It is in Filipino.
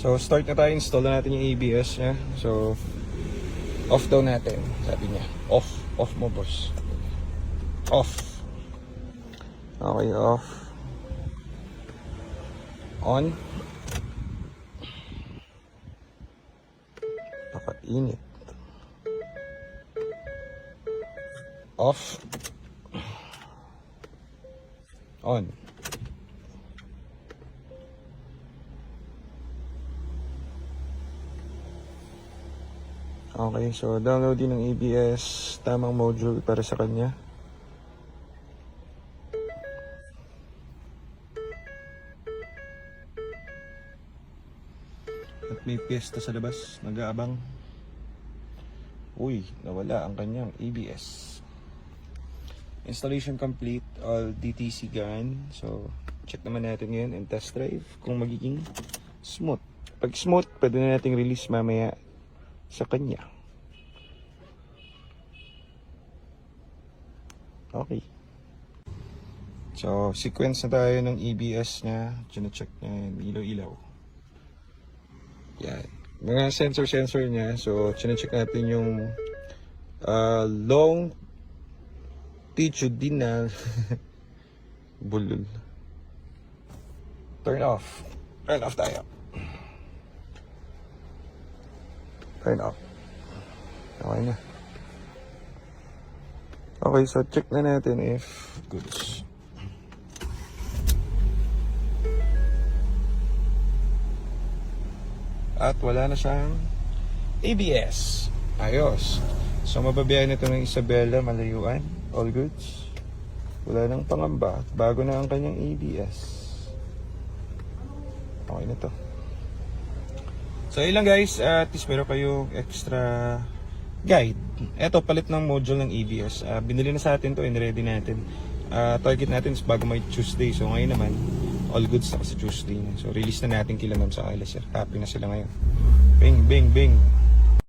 So start na tayo, install na natin yung ABS niya. So off daw natin, sabi niya. Off mo boss. Off. Okay, off. On. Nakainit. Off. On. Okay, so download din ng ABS, tamang module para sa kanya. At may piyesta sa labas, nag-aabang. Uy, nawala ang kanyang ABS. Installation complete, all DTC gun. So, check naman natin ngayon and test drive kung magiging smooth. Pag smooth, pwede na nating release mamaya sa kanya. Okay. So, sequence na tayo ng ABS niya. Chine-check niya yung ilaw-ilaw. Yan. Mga sensor niya. So, chine-check natin yung longitudinal bulol. Turn off. Turn off tayo. Turn off. Okay na. Okay, so check na natin if goods. At wala na siyang ABS. Ayos. So mababiyahin ito ng Isabela, Malayuan. All goods. Wala nang pangamba. Bago na ang kanyang ABS. Okay na to. So yun lang guys. At least meron kayong extra guide. Eto, palit ng module ng ABS. Binili na sa atin to and ready natin. Target natin is bago may Tuesday. So ngayon naman, all goods na kasi Tuesday na. So release na natin kila ma'am sa sir. Happy na sila ngayon. Bing, bing, bing.